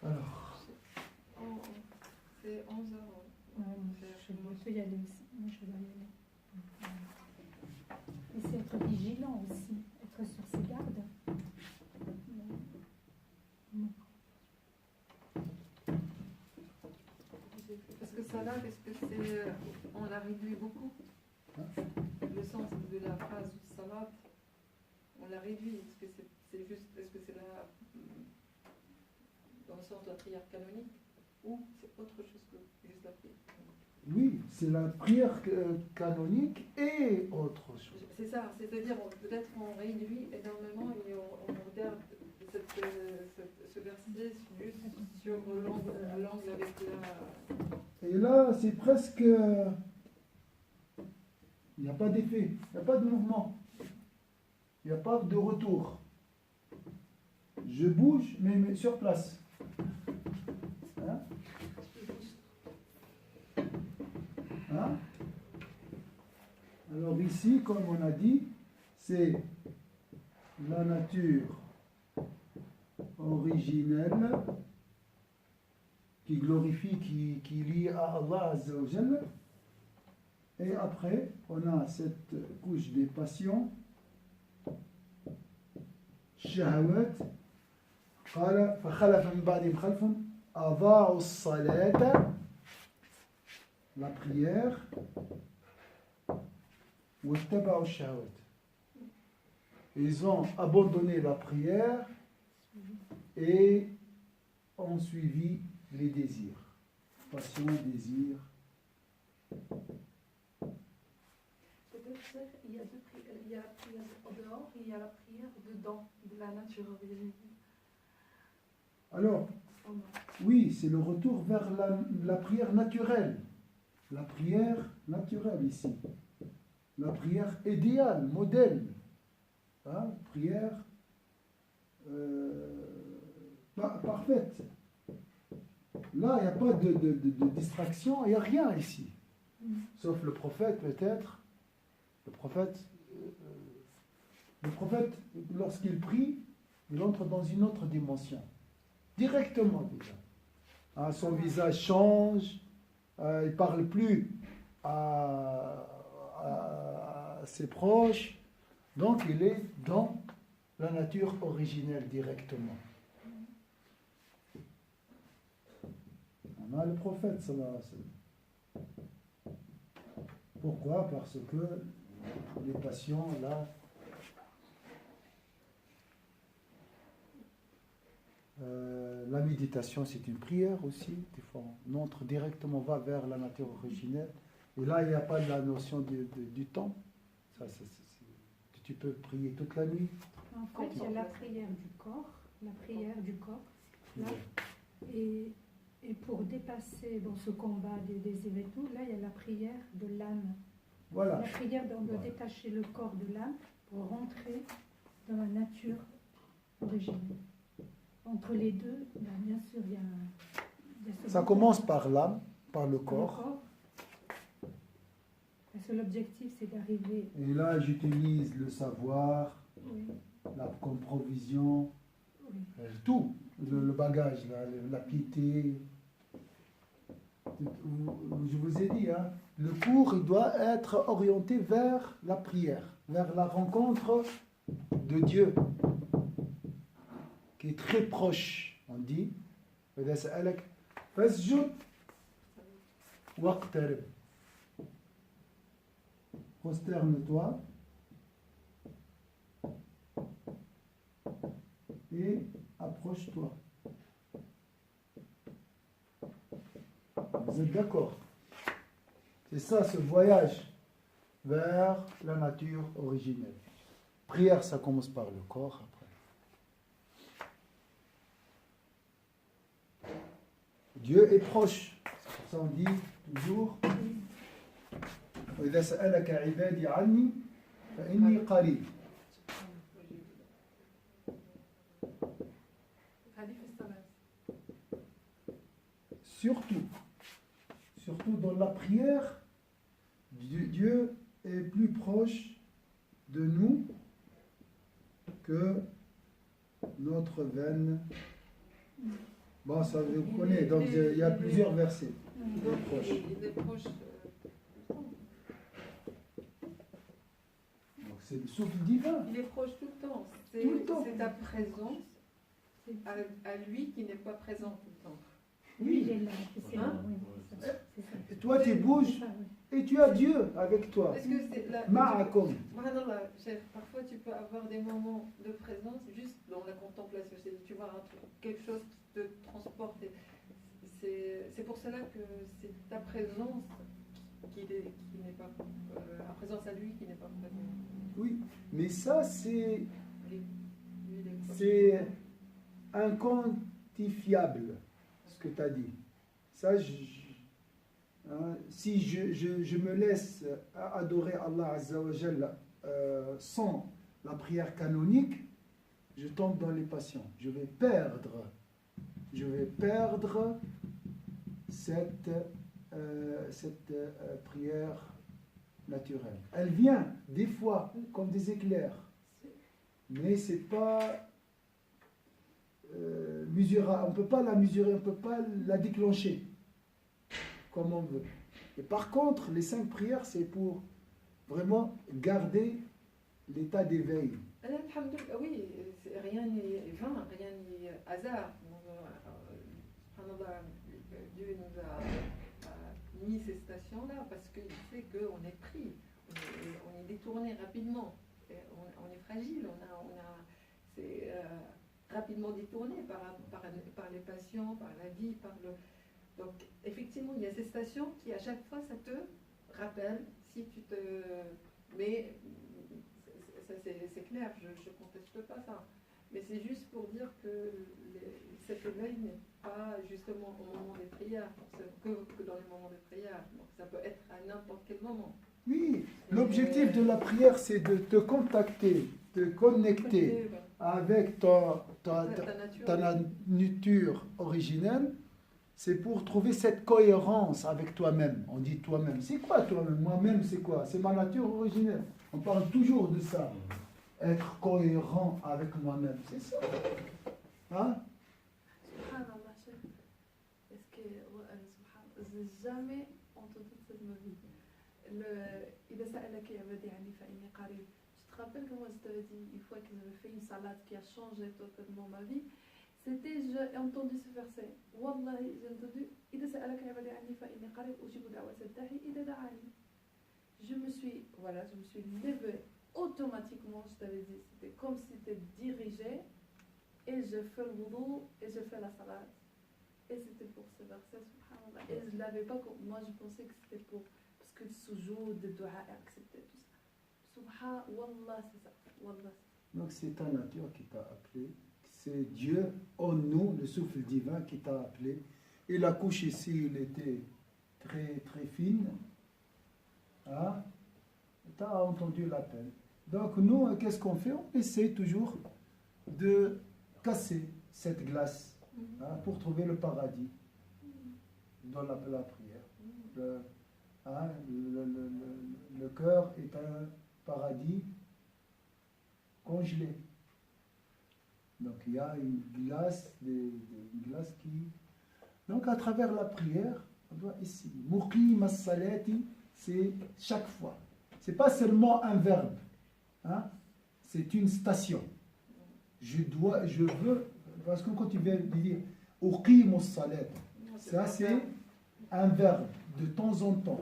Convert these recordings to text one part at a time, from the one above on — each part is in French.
Alors. C'est 11h. Je peux y aller aussi. Moi, je dois y aller. Et c'est être vigilant aussi, être sur ses gardes. Parce que ça là, est-ce que c'est. On l'a réduit beaucoup le sens de la phrase salat, on l'a réduit. Est-ce que c'est juste. Est-ce que c'est là. Dans le sens de la prière canonique ou c'est autre chose que juste la prière canonique? Oui, c'est la prière canonique et autre chose. C'est ça, c'est-à-dire peut-être on réduit énormément et on regarde ce verset juste sur l'angle avec la... Et là, c'est presque... Il n'y a pas d'effet, il n'y a pas de mouvement, il n'y a pas de retour. Je bouge, mais sur place. Hein? Hein? Alors ici, comme on a dit, c'est la nature originelle qui glorifie, qui lie à Allah Azza wa Jalla. Et après, on a cette couche des passions, shahawat, قال فخلف من بعدهم خلف أضاعوا الصلاة, la prière, واتبعوا الشهوات. Ils ont abandonné la prière et ont suivi les désirs. Passion, désir. Peut-être il y a deux prières. Il y a la prière au dehors et il y a la prière dedans, de la nature originelle. Alors, oui, c'est le retour vers la prière naturelle. La prière naturelle ici. La prière idéale, modèle. Hein, prière parfaite. Là, il n'y a pas de distraction, il n'y a rien ici. Sauf le prophète, peut-être. Le prophète, lorsqu'il prie, il entre dans une autre dimension. Directement déjà. Hein, son visage change, il ne parle plus à ses proches. Donc, il est dans la nature originelle directement. On a le prophète, sallallahu alayhi wa sallam. Pourquoi? Parce que les passions, là, la méditation, c'est une prière aussi. Des fois, on entre directement, on va vers la nature originelle. Et là, il n'y a pas la notion du temps. Tu peux prier toute la nuit. En fait, il y a la prière du corps, là, et pour dépasser ce combat des désirs et tout, là, il y a la prière de l'âme. Voilà. La prière de détacher le corps de l'âme pour rentrer dans la nature originelle. Entre les deux, bien sûr, il y a Ça commence par l'âme, par le corps. Parce que l'objectif, c'est d'arriver... Et là, j'utilise le savoir, oui. comme provision, oui. Tout, le bagage, la piété. Je vous ai dit, hein, le cours il doit être orienté vers la prière, vers la rencontre de Dieu, qui est très proche. On dit, fasjud waqtarib. Prosterne-toi et approche-toi. Vous êtes d'accord? C'est ça, ce voyage vers la nature originelle. Prière, ça commence par le corps après. Dieu est proche. C'est pour ça on dit toujours وإذا سألك عبادي عني فإني قريب. Surtout dans la prière, Dieu est plus proche de nous que notre veine Bon, ça vous connaissez, donc il y a plusieurs versets. Donc, proche. il est proche. Donc c'est le souffle divin. Il est proche tout le temps. Tout le temps. C'est ta présence à lui qui n'est pas présent tout le temps. Lui, il est là. C'est Hein? oui, c'est ça. Et toi, tu bouges C'est ça, oui. et tu as Dieu avec toi. Est-ce que c'est la... Ma'akum. Subhanallah, chef, parfois tu peux avoir des moments de présence juste dans la contemplation. Tu vois un truc, quelque chose qui te transporte. C'est pour cela que c'est ta présence qui n'est pas... la présence à lui qui n'est pas présente. Oui, mais ça, c'est Lui, il est proche. c'est inquantifiable, ce que tu as dit. Ça, si je me laisse adorer Allah Azza wa Jalla sans la prière canonique, je tombe dans les passions. Je vais perdre cette prière naturelle. Elle vient des fois comme des éclairs, mais c'est pas mesurable. On ne peut pas la mesurer, on ne peut pas la déclencher comme on veut. Et par contre, les 5 prières, c'est pour vraiment garder l'état d'éveil. Alhamdoulilah, oui, rien n'est vain, rien n'est hasard. Subhanallah, Dieu nous a mis ces stations-là parce qu'il sait qu'on est pris, on est détourné rapidement, on est fragile, c'est rapidement détourné par les passions, par la vie, Donc, effectivement, il y a ces stations qui, à chaque fois, ça te rappelle, si tu te... Mais, ça c'est clair, je ne conteste pas ça. Mais c'est juste pour dire que cet éveil n'est pas justement au moment des prières, que dans les moments de prière. Donc, ça peut être à n'importe quel moment. Oui, l'objectif de la prière, c'est de te contacter, te connecter avec ta nature originelle. C'est pour trouver cette cohérence avec toi-même. On dit toi-même. C'est quoi toi-même? Moi-même, c'est quoi? C'est ma nature originelle. On parle toujours de ça. Être cohérent avec moi-même. C'est ça. Hein? Subhanallah, chef. Est-ce que j'ai jamais entendu ça de ma vie. إذا سألك يا عبادي عني فإني قريب. Tu te rappelles comment je t'avais dit une fois que j'avais fait une salade qui a changé totalement ma vie? C'était, j'ai entendu ce verset. Wallahi, j'ai entendu. إذا سألك عبادي عني فإني قريب أجيب دعوة الداعي إذا دعاني. Je me suis levée automatiquement, je t'avais dit, c'était comme si c'était dirigé, et je fais le wudu, et je fais la salade. Et c'était pour ce verset, subhanallah. Et je ne l'avais pas, moi je pensais que c'était pour, parce que le soujoud, le dua est accepté, tout ça. Subhanallah, c'est ça. Wallah. Donc c'est ta nature qui t'a appelé. C'est Dieu en nous, le souffle divin qui t'a appelé. Et la couche ici, il était très très fine. Hein? Tu as entendu l'appel. Donc nous, qu'est-ce qu'on fait? On essaie toujours de casser cette glace pour trouver le paradis dans la prière. Le cœur est un paradis congelé. Donc il y a une glace, une glace qui... Donc à travers la prière, on doit essayer. Muqim as-salati, c'est chaque fois. C'est pas seulement un verbe. Hein? C'est une station. Je veux, parce que quand tu viens de dire uqim as-salat, ça c'est un verbe de temps en temps.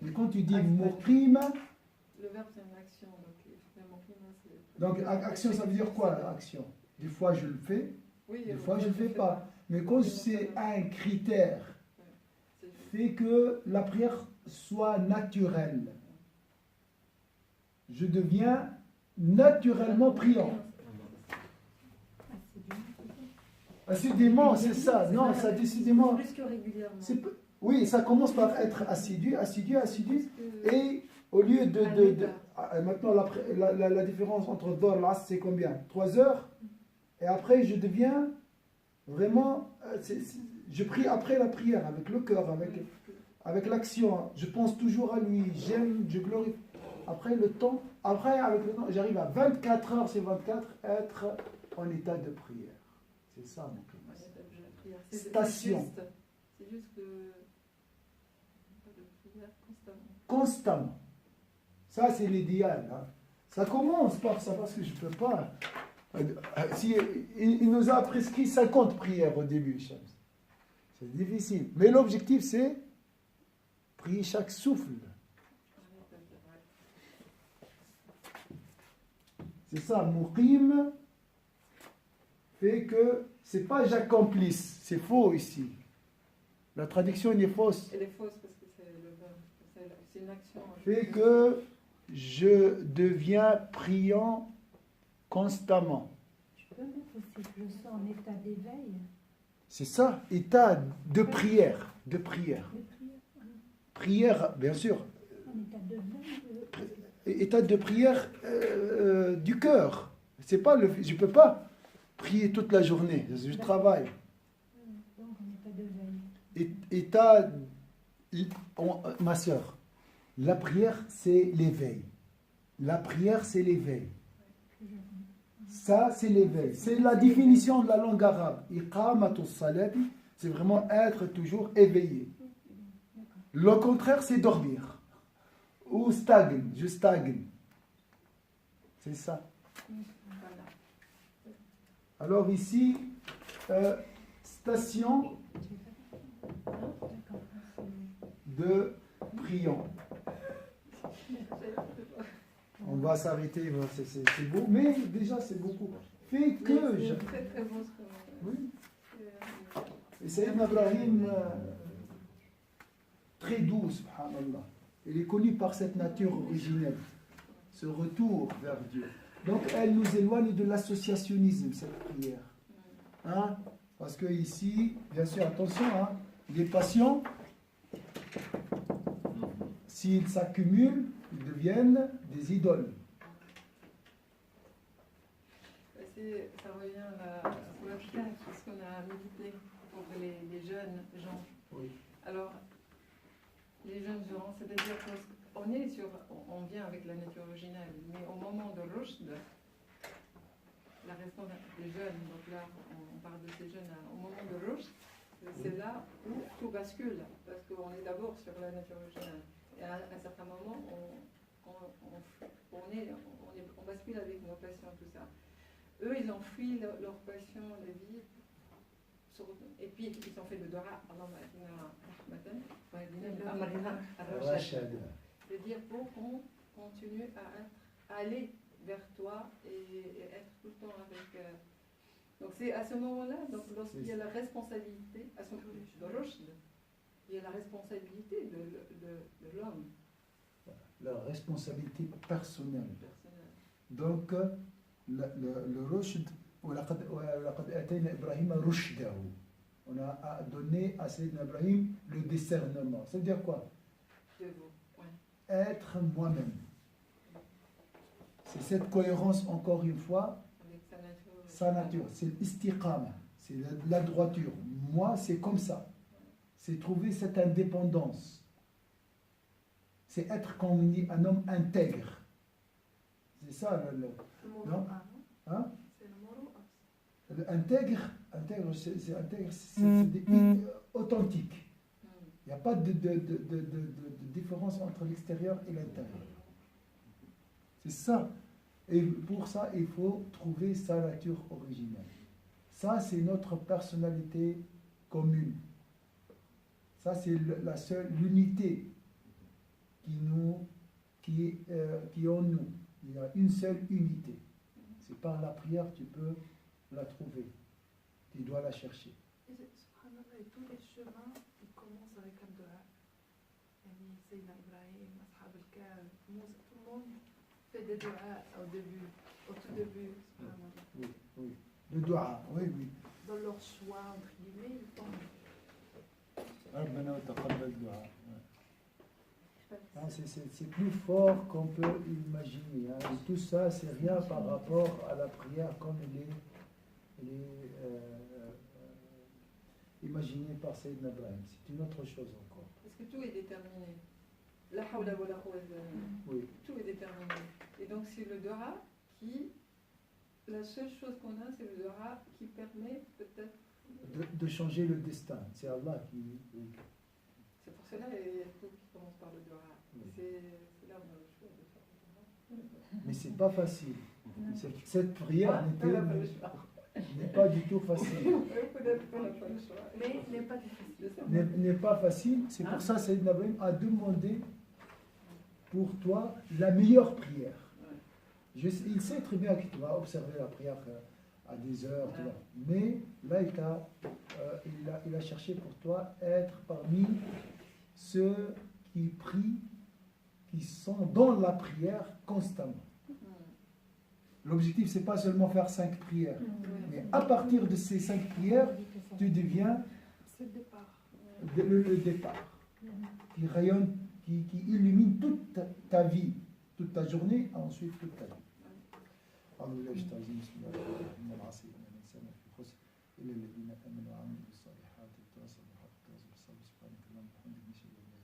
Mais quand tu dis muqim, le verbe c'est une action. Donc action, ça veut dire quoi action? Des fois je le fais, oui, des fois je ne le fais pas. Mais quand c'est un critère, fait que la prière soit naturelle. Je deviens naturellement priant. Assidûment, c'est ça. Non, ça décidément. Plus que régulièrement. Oui, ça commence par être assidu. Et au lieu de maintenant, la différence entre Dhor et l'Asr, c'est combien? 3 heures. Et après, je deviens vraiment... je prie après la prière, avec le cœur, avec l'action. Je pense toujours à lui. J'aime, je glorifie. Après, avec le temps, j'arrive à 24 heures, c'est 24, être en état de prière. C'est ça, mon prière. la prière. C'est Station. C'est juste de prière constamment. Constamment. Ça, c'est l'idéal. Hein. Ça commence par ça, parce que je ne peux pas. Si, il nous a prescrit 50 prières au début, Shams. C'est difficile. Mais l'objectif, c'est prier chaque souffle. C'est ça, Muqim fait que c'est pas j'accomplisse, c'est faux ici. La traduction elle est fausse. Elle est fausse parce que c'est le verbe, c'est une action. Fait que je deviens priant constamment. Je peux mettre aussi que je suis en état d'éveil. C'est ça, état de prière, de prière. Les prières, Prière, bien sûr, en état d'éveil. état de prière du cœur. C'est pas le, je peux pas prier toute la journée, je travaille. Donc en état d'éveil. État, ma soeur, la prière c'est l'éveil. La prière c'est l'éveil. Ça c'est l'éveil. C'est la définition de la langue arabe. Iqamatus salati, c'est vraiment être toujours éveillé. Le contraire c'est dormir. Ou stagne, je stagne. C'est ça. Voilà. Alors ici, station de priant. On va s'arrêter, c'est beau, mais déjà c'est beaucoup. Fait que je... C'est très très beau ce qu'on Oui. Et Sayyidina Ibrahim, très doux, subhanallah. Il est connu par cette nature originelle, ce retour vers Dieu. Donc elle nous éloigne de l'associationnisme, cette prière. Hein? Parce que ici, bien sûr, attention, hein, les patients, s'ils s'accumulent, ils deviennent des idoles. Ça revient à ce qu'on a médité pour les jeunes gens. Oui. Alors, les jeunes gens, c'est-à-dire qu'on vient avec la nature originelle, mais au moment de Rushd, la responsabilité des jeunes, donc là on parle de ces jeunes, au moment de Rushd, c'est là où tout bascule, parce qu'on est d'abord sur la nature originelle. Et à un certain moment, on bascule avec nos passions, tout ça. Eux, ils ont fui leur passion, la vie, et puis ils ont fait le Dora, c'est-à-dire pour qu'on continue à aller vers toi et être tout le temps avec. Donc c'est à ce moment-là, donc lorsqu'il y a la responsabilité, à ce moment-là, il y a la responsabilité de l'homme. La responsabilité personnelle. Donc, le rushd, on a donné à Sayyidina Ibrahim le discernement. Ça veut dire quoi? Être moi-même. C'est cette cohérence, encore une fois, Avec sa nature. C'est l'istiqama, c'est la droiture. Moi, c'est comme ça. C'est trouver cette indépendance. C'est être, comme on dit, un homme intègre. C'est ça non? Hein? C'est le moro. Intègre, c'est authentique. Il n'y a pas de différence entre l'extérieur et l'intérieur. C'est ça. Et pour ça, il faut trouver sa nature originelle. Ça, c'est notre personnalité commune. Ça, c'est l'unité qui est en nous. Il y a une seule unité. C'est par la prière que tu peux la trouver. Tu dois la chercher. Et subhanallah, et tous les chemins, ils commencent avec un dua. Yani Sayyidina Ibrahim, Ashab al-Kahf, Moussa, tout le monde fait des duas au tout début, subhanallah. Oui, oui. Le dua, oui, oui. Dans leur choix, entre guillemets, ils font. ربنا وتقبل دعاء. C'est plus fort qu'on peut imaginer. Hein. Et tout ça, c'est rien par rapport à la prière comme elle est imaginée par Sayyidina Ibrahim. C'est une autre chose encore. Parce que tout est déterminé. La hawla wa la quwwata. Oui. Tout est déterminé. Et donc c'est le Dora qui, la seule chose qu'on a, c'est le Dora qui permet peut-être de changer le destin. C'est Allah qui... C'est pour cela qu'il y a tout qui commence par le dua. Oui. C'est là où on a le choix de faire le dua. Mais c'est pas facile. Cette prière On n'a pas le choix. n'est pas du tout facile. Peut-être qu'on n'a pas le choix. Mais il n'est pas difficile. N'est pas facile. C'est pour ça que Sayyidina Ibrahim a demandé pour toi la meilleure prière. Il sait très bien que tu vas observer la prière à des heures, tu vois. Mais là, il a cherché pour toi être parmi ceux qui prient, qui sont dans la prière constamment. L'objectif, c'est pas seulement faire 5 prières, mais à partir de ces 5 prières, tu deviens C'est le départ. le départ, qui rayonne, qui illumine toute ta vie, toute ta journée, et ensuite toute ta vie. أعوذ بالله من الشيطان الرجيم بسم الله الرحمن الرحيم إن العاصي من الإنسان في خسر إلا الذين آمنوا وعملوا الصالحات وتواصوا بالحق وتواصوا بالصبر سبحانك اللهم وبحمدك نشهد أن لا إله إلا أنت